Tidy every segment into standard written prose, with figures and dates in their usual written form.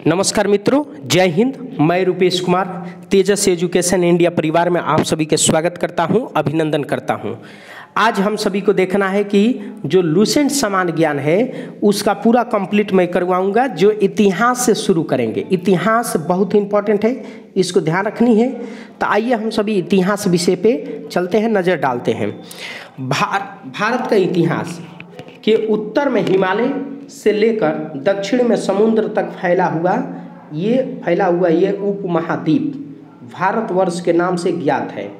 नमस्कार मित्रों, जय हिंद। मैं रूपेश कुमार तेजस एजुकेशन इंडिया परिवार में आप सभी के स्वागत करता हूं, अभिनंदन करता हूं। आज हम सभी को देखना है कि जो लुसेंट समान ज्ञान है उसका पूरा कंप्लीट मैं करवाऊंगा। जो इतिहास से शुरू करेंगे, इतिहास बहुत इंपॉर्टेंट है, इसको ध्यान रखनी है। तो आइए हम सभी इतिहास विषय पे चलते हैं, नज़र डालते हैं। भारत का इतिहास के उत्तर में हिमालय से लेकर दक्षिण में समुद्र तक फैला हुआ ये उपमहाद्वीप भारतवर्ष के नाम से ज्ञात है,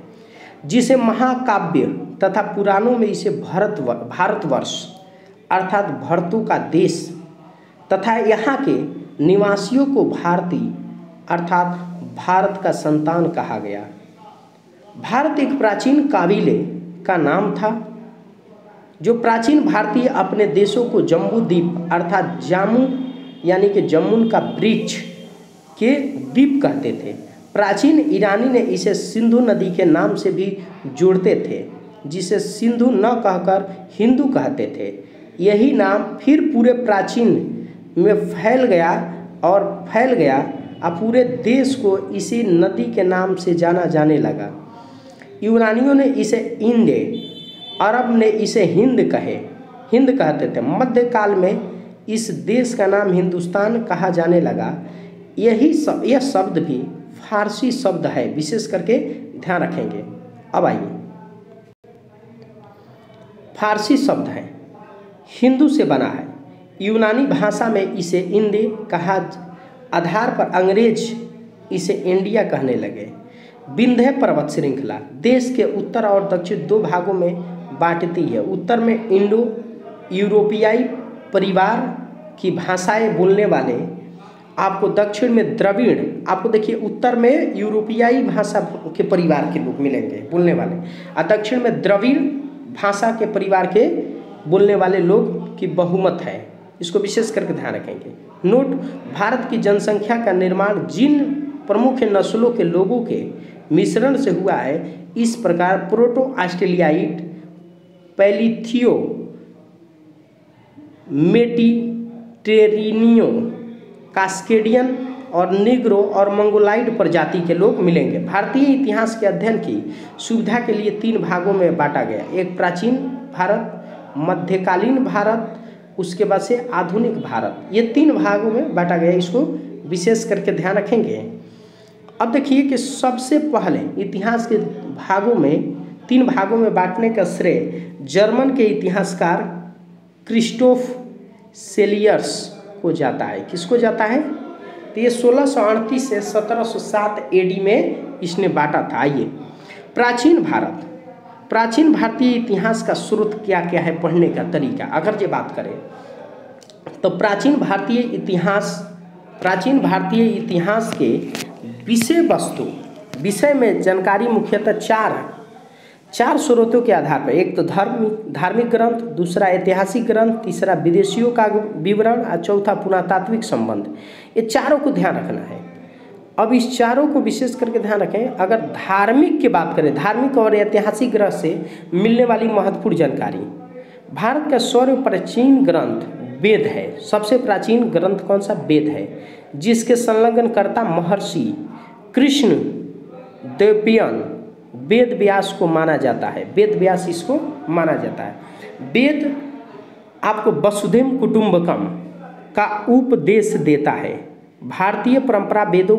जिसे महाकाव्य तथा पुराणों में इसे भारतवर्ष अर्थात भरतों का देश तथा यहाँ के निवासियों को भारतीय अर्थात भारत का संतान कहा गया। भारत एक प्राचीन काबिले का नाम था। जो प्राचीन भारतीय अपने देशों को जम्बूद्वीप अर्थात जामू यानी कि जमुन का वृक्ष के द्वीप कहते थे। प्राचीन ईरानी ने इसे सिंधु नदी के नाम से भी जोड़ते थे, जिसे सिंधु न कहकर हिंदू कहते थे। यही नाम फिर पूरे प्राचीन में फैल गया और पूरे देश को इसी नदी के नाम से जाना जाने लगा। यूनानियों ने इसे इंडे, अरब ने इसे हिंद कहते थे। मध्यकाल में इस देश का नाम हिंदुस्तान कहा जाने लगा। यह शब्द भी फारसी शब्द है, विशेष करके ध्यान रखेंगे। अब आइए, फारसी शब्द है, हिंदू से बना है। यूनानी भाषा में इसे इंडे कहा, आधार पर अंग्रेज इसे इंडिया कहने लगे। विंध्य पर्वत श्रृंखला देश के उत्तर और दक्षिण दो भागों में बांटती है। उत्तर में इंडो यूरोपियाई परिवार की भाषाएं बोलने वाले, आपको दक्षिण में द्रविड़, आपको देखिए उत्तर में यूरोपियाई भाषा के परिवार के लोग मिलेंगे बोलने वाले, और दक्षिण में द्रविड़ भाषा के परिवार के बोलने वाले लोग की बहुमत है। इसको विशेष करके ध्यान रखेंगे। नोट, भारत की जनसंख्या का निर्माण जिन प्रमुख नस्लों के लोगों के मिश्रण से हुआ है, इस प्रकार प्रोटो ऑस्ट्रेलियाइट, पैलिथियो, मेडिटेरेनियो, कास्केडियन और निग्रो और मंगोलाइड प्रजाति के लोग मिलेंगे। भारतीय इतिहास के अध्ययन की सुविधा के लिए 3 भागों में बांटा गया। एक प्राचीन भारत, मध्यकालीन भारत, उसके बाद से आधुनिक भारत। ये 3 भागों में बांटा गया, इसको विशेष करके ध्यान रखेंगे। अब देखिए कि सबसे पहले इतिहास के 3 भागों में बांटने का श्रेय जर्मन के इतिहासकार क्रिस्टोफ सेलियर्स को जाता है। किसको जाता है? तो ये 1638 से 1707 एडी में इसने बांटा था। आइए, प्राचीन भारतीय इतिहास का स्रोत क्या क्या है, पढ़ने का तरीका अगर ये बात करें तो प्राचीन भारतीय इतिहास के विषय में जानकारी मुख्यतः 4 स्रोतों के आधार पर। एक तो धार्मिक ग्रंथ, दूसरा ऐतिहासिक ग्रंथ, तीसरा विदेशियों का विवरण और चौथा पुरातात्विक संबंध। ये चारों को ध्यान रखना है। अब इस चारों को विशेष करके ध्यान रखें। अगर धार्मिक की बात करें, धार्मिक और ऐतिहासिक ग्रंथ से मिलने वाली महत्वपूर्ण जानकारी, भारत का सर्वप्राचीन ग्रंथ वेद है। सबसे प्राचीन ग्रंथ कौन सा? वेद है, जिसके संलग्नकर्ता महर्षि कृष्ण द्वैपायन वेद व्यास को माना जाता है। वेद व्यास इसको माना जाता है। वेद आपको वसुधैव कुटुंबकम का उपदेश देता है। भारतीय परंपरा वेदों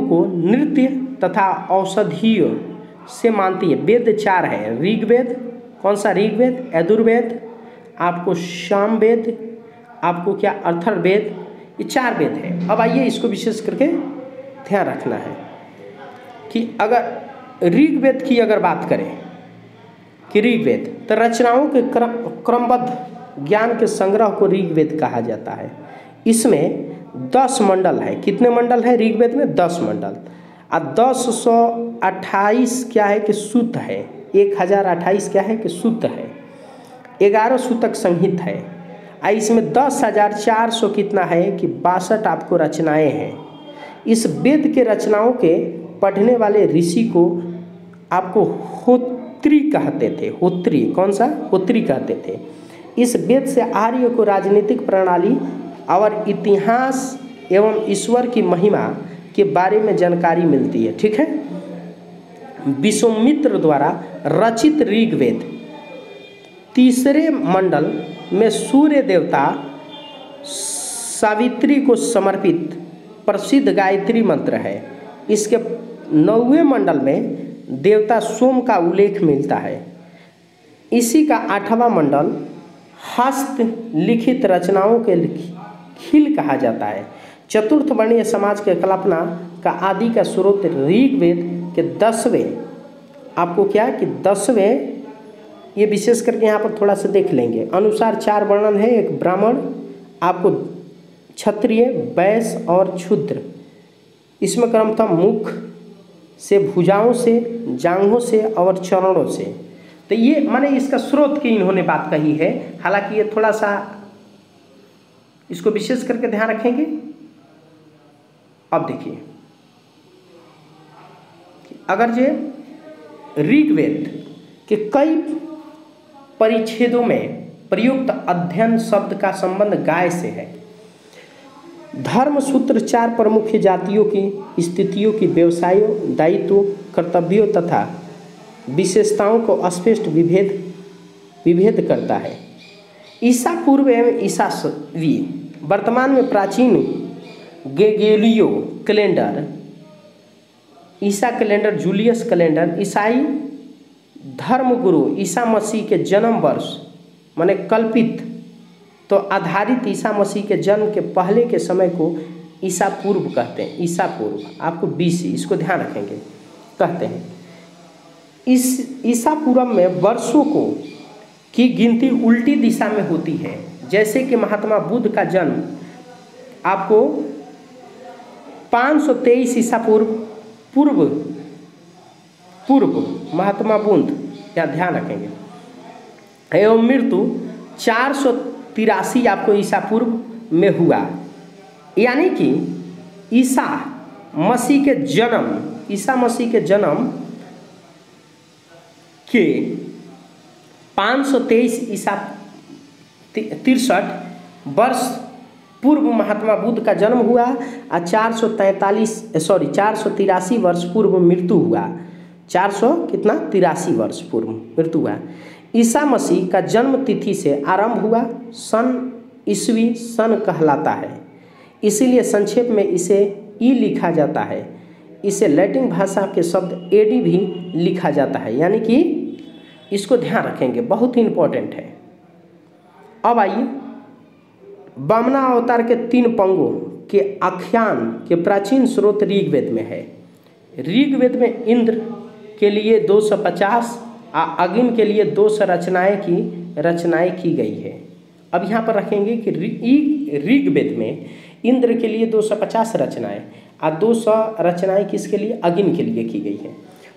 को नृत्य तथा औषधीय से मानती है। वेद 4 है। ऋग्वेद, कौन सा? ऋग्वेद, यजुर्वेद, आपको सामवेद, आपको क्या अथर्ववेद, ये 4 वेद है। अब आइए, इसको विशेष करके ध्यान रखना है कि अगर ऋग्वेद की अगर बात करें कि ऋग्वेद तो रचनाओं के क्रमबद्ध ज्ञान के संग्रह को ऋग्वेद कहा जाता है। इसमें 10 मंडल है। कितने मंडल है ऋग्वेद में? 10 मंडल। और 1028 क्या है कि सूक्त है। 1028 क्या है कि सूक्त है। 11 सूतक संहित है। इसमें 10,400 कितना है कि 62 आपको रचनाएं हैं। इस वेद के रचनाओं के पढ़ने वाले ऋषि को आपको होत्री कहते थे। होत्री, कौन सा? होत्री कहते थे। इस वेद से आर्य को राजनीतिक प्रणाली और इतिहास एवं ईश्वर की महिमा के बारे में जानकारी मिलती है। ठीक है। विश्वामित्र द्वारा रचित ऋग्वेद तीसरे मंडल में सूर्य देवता सावित्री को समर्पित प्रसिद्ध गायत्री मंत्र है। इसके 9वें मंडल में देवता सोम का उल्लेख मिलता है। इसी का 8वां मंडल हस्त लिखित रचनाओं के खिल कहा जाता है। चतुर्थ वर्णीय समाज के कल्पना का आदि का स्रोत ऋग्वेद के 10वें, आपको क्या कि 10वें, ये विशेष करके यहाँ पर थोड़ा सा देख लेंगे, अनुसार 4 वर्णन है। एक ब्राह्मण, आपको क्षत्रिय, वैश्य और शूद्र। इसमें क्रम था मुख से, भुजाओं से, जांघों से और चरणों से। तो ये माने इसका स्रोत की इन्होंने बात कही है। हालांकि ये थोड़ा सा इसको विशेष करके ध्यान रखेंगे। अब देखिए, अगर जे ऋग्वेद के कई परिच्छेदों में प्रयुक्त अध्ययन शब्द का संबंध गाय से है। धर्म सूत्र 4 प्रमुख जातियों की स्थितियों की व्यवसायों, दायित्वों, कर्तव्यों तथा विशेषताओं को स्पष्ट विभेद करता है। ईसा पूर्व एवं ईसावी वर्तमान में प्राचीन ग्रेगोरियो कैलेंडर, ईसा कैलेंडर, जूलियस कैलेंडर, ईसाई धर्मगुरु ईसा मसीह के जन्म वर्ष माने कल्पित तो आधारित ईसा मसीह के जन्म के पहले के समय को ईसा पूर्व कहते हैं। ईसा पूर्व, आपको BC, इसको ध्यान रखेंगे, कहते हैं। इस ईसा पूर्व में वर्षों को की गिनती उल्टी दिशा में होती है। जैसे कि महात्मा बुद्ध का जन्म आपको 523 ईसा पूर्व महात्मा बुद्ध, या ध्यान रखेंगे, एवं मृत्यु 483 आपको ईसा पूर्व में हुआ। यानी कि ईसा मसीह के जन्म के 523 ईसा 63 वर्ष पूर्व महात्मा बुद्ध का जन्म हुआ और 483 वर्ष पूर्व मृत्यु हुआ। 483 वर्ष पूर्व मृत्यु हुआ। ईसा मसीह का जन्म तिथि से आरंभ हुआ ईसवी सन कहलाता है। इसीलिए संक्षेप में इसे ई लिखा जाता है। इसे लैटिन भाषा के शब्द AD भी लिखा जाता है। यानी कि इसको ध्यान रखेंगे, बहुत ही इंपॉर्टेंट है। अब आइए, वामना अवतार के 3 पंगों के आख्यान के प्राचीन स्रोत ऋग्वेद में है। ऋग्वेद में इंद्र के लिए 250 और अग्नि के लिए 200 रचनाएं की गई है। अब यहाँ पर रखेंगे कि ऋग्वेद में इंद्र के लिए 250 रचनाएं और 200 रचनाएं किसके लिए? अग्नि के लिए की गई है।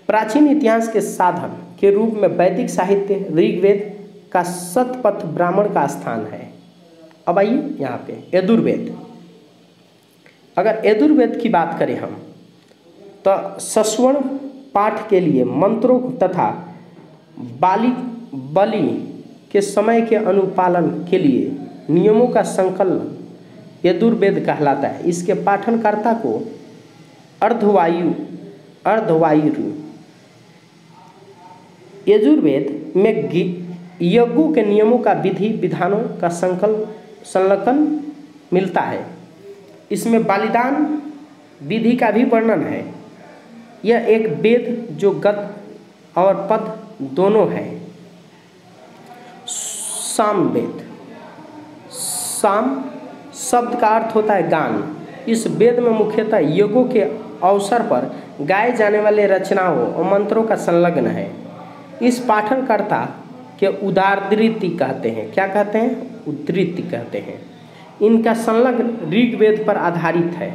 प्राचीन इतिहास के साधन के रूप में वैदिक साहित्य ऋग्वेद का शतपथ ब्राह्मण का स्थान है। अब आइए यहाँ पे यजुर्वेद। अगर यजुर्वेद की बात करें हम तो सस्वर्ण पाठ के लिए मंत्रों तथा बलि के समय के अनुपालन के लिए नियमों का संकलन यजुर्वेद कहलाता है। इसके पाठनकर्ता को अर्धवायु यजुर्वेद में यज्ञों के नियमों का विधि विधानों का संकलन मिलता है। इसमें बलिदान विधि का भी वर्णन है। यह एक वेद जो गद और पद दोनों है। सामवेद, साम शब्द का अर्थ होता है गान। इस वेद में मुख्यतः यज्ञों के अवसर पर गाए जाने वाले रचनाओं और मंत्रों का संलग्न है। इस पाठनकर्ता के उदारदृति कहते हैं। क्या कहते हैं? उद्धृति कहते हैं। इनका संलग्न ऋग्वेद पर आधारित है।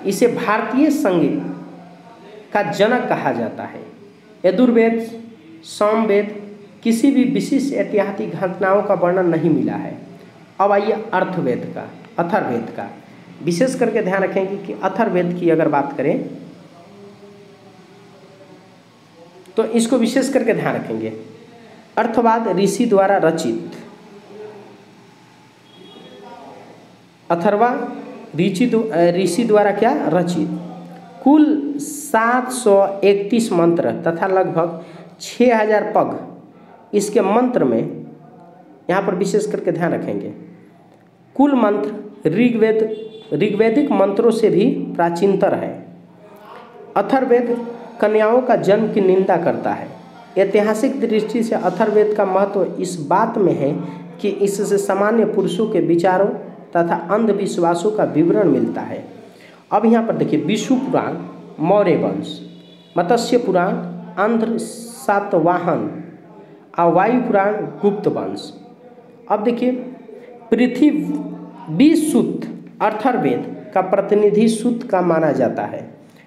इसे भारतीय संगीत का जनक कहा जाता है। यजुर्वेद, सामवेद किसी भी विशिष्ट ऐतिहासिक घटनाओं का वर्णन नहीं मिला है। अब आइए अथर्ववेद का विशेष करके ध्यान रखेंगे कि अथर्ववेद की अगर बात करें तो इसको विशेष करके ध्यान रखेंगे। अर्थवाद ऋषि द्वारा रचित अथर्वा ऋषि द्वारा क्या रचित। कुल 731 मंत्र तथा लगभग 6000 पग इसके मंत्र में, यहाँ पर विशेष करके ध्यान रखेंगे, कुल मंत्र ऋग्वैदिक मंत्रों से भी प्राचीनतर है। अथर्ववेद कन्याओं का जन्म की निंदा करता है। ऐतिहासिक दृष्टि से अथर्ववेद का महत्व इस बात में है कि इससे सामान्य पुरुषों के विचारों तथा अंधविश्वासों का विवरण मिलता है। अब यहाँ पर देखिए, विष्णु पुराण मौर्य वंश, मत्स्य पुराण आंध्र सातवाहन और वायु पुराण गुप्त वंश। अब देखिए, पृथ्वी सूक्त अथर्ववेद का प्रतिनिधि सूक्त का माना जाता है।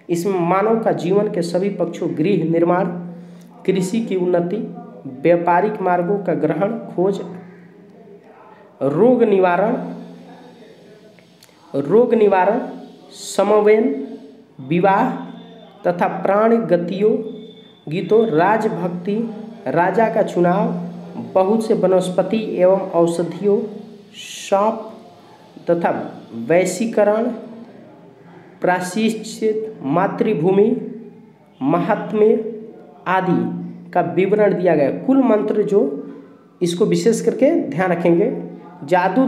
इसमें मानव का जीवन के सभी पक्षों, गृह निर्माण, कृषि की उन्नति, व्यापारिक मार्गों का ग्रहण, खोज, रोग निवारण, समवेन, विवाह तथा प्राण गीतों, राजभक्ति, राजा का चुनाव, बहुत से वनस्पति एवं औषधियों, शॉप तथा वैशीकरण, प्रायश्चित, मातृभूमि, महात्म्य आदि का विवरण दिया गया। कुल मंत्र जो, इसको विशेष करके ध्यान रखेंगे। जादू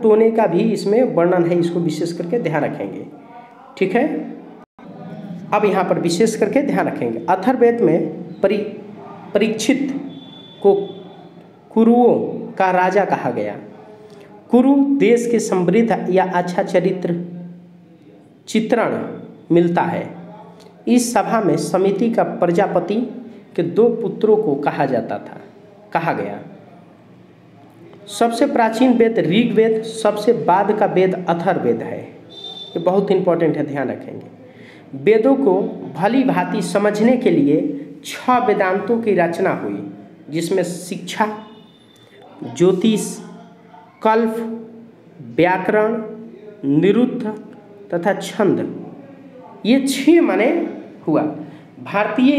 टोने का भी इसमें वर्णन है, इसको विशेष करके ध्यान रखेंगे। ठीक है, अब यहाँ पर विशेष करके ध्यान रखेंगे। अथर्ववेद में परीक्षित को कुरुओं का राजा कहा गया। कुरु देश के समृद्ध या अच्छा चित्रण मिलता है। इस सभा में समिति का प्रजापति के 2 पुत्रों को कहा गया। सबसे प्राचीन वेद ऋग्वेद, सबसे बाद का वेद अथर्ववेद है। ये बहुत इंपॉर्टेंट है, ध्यान रखेंगे। वेदों को भली भांति समझने के लिए 6 वेदांतों की रचना हुई, जिसमें शिक्षा, ज्योतिष, कल्प, व्याकरण, निरुक्त तथा छंद, ये 6 माने हुआ। भारतीय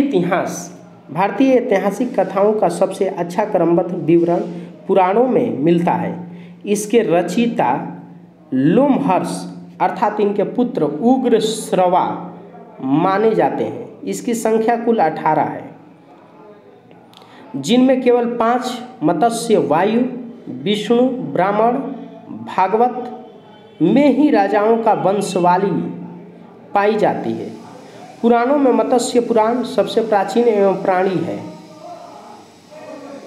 ऐतिहासिक कथाओं का सबसे अच्छा क्रमबद्ध विवरण पुराणों में मिलता है। इसके रचयिता लोमहर्ष अर्थात इनके पुत्र उग्रश्रवा माने जाते हैं। इसकी संख्या कुल 18 है, जिनमें केवल 5 मत्स्य, वायु, विष्णु, ब्राह्मण, भागवत में ही राजाओं का वंशवाली पाई जाती है। पुराणों में मत्स्य पुराण सबसे प्राचीन एवं प्राणी है।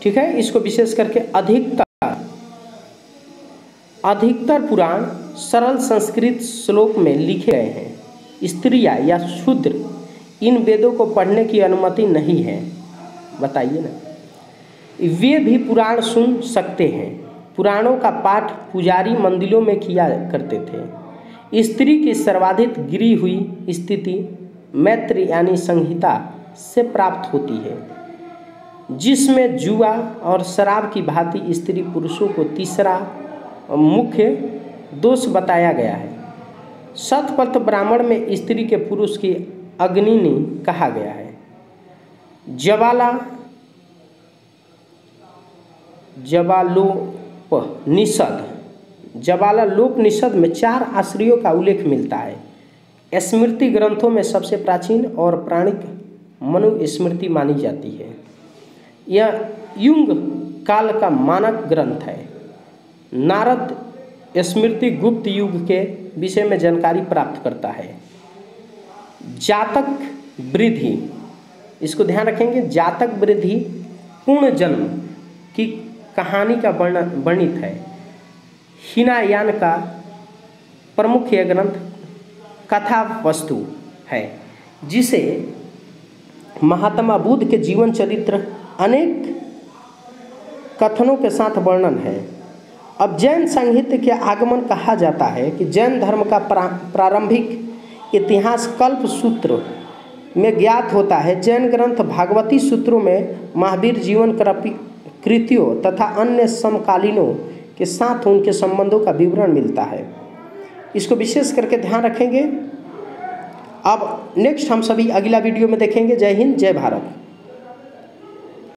ठीक है, इसको विशेष करके अधिकतर पुराण सरल संस्कृत श्लोक में लिखे गए हैं। स्त्रियां या शूद्र इन वेदों को पढ़ने की अनुमति नहीं है। बताइए ना, वे भी पुराण सुन सकते हैं। पुराणों का पाठ पुजारी मंदिरों में किया करते थे। स्त्री की सर्वाधिक गिरी हुई स्थिति मैत्री यानी संहिता से प्राप्त होती है, जिसमें जुआ और शराब की भांति स्त्री पुरुषों को तीसरा मुख्य दोष बताया गया है। शतपथ ब्राह्मण में स्त्री के पुरुष की अग्निनी कहा गया है। जवालोपनिषद में 4 आश्रयों का उल्लेख मिलता है। स्मृति ग्रंथों में सबसे प्राचीन और प्राणिक मनुस्मृति मानी जाती है। यह युग काल का मानक ग्रंथ है। नारद स्मृति गुप्त युग के विषय में जानकारी प्राप्त करता है। जातक वृद्धि, इसको ध्यान रखेंगे, जातक वृद्धि पूर्ण जन्म की कहानी का वर्णित है। हीनयान का प्रमुख यह ग्रंथ कथा वस्तु है, जिसे महात्मा बुद्ध के जीवन चरित्र अनेक कथनों के साथ वर्णन है। अब जैन साहित्य के आगमन कहा जाता है कि जैन धर्म का प्रारंभिक इतिहास कल्प सूत्र में ज्ञात होता है। जैन ग्रंथ भागवती सूत्रों में महावीर जीवन कृतियों तथा अन्य समकालीनों के साथ उनके संबंधों का विवरण मिलता है। इसको विशेष करके ध्यान रखेंगे। अब नेक्स्ट हम सभी अगला वीडियो में देखेंगे। जय हिंद, जय भारत।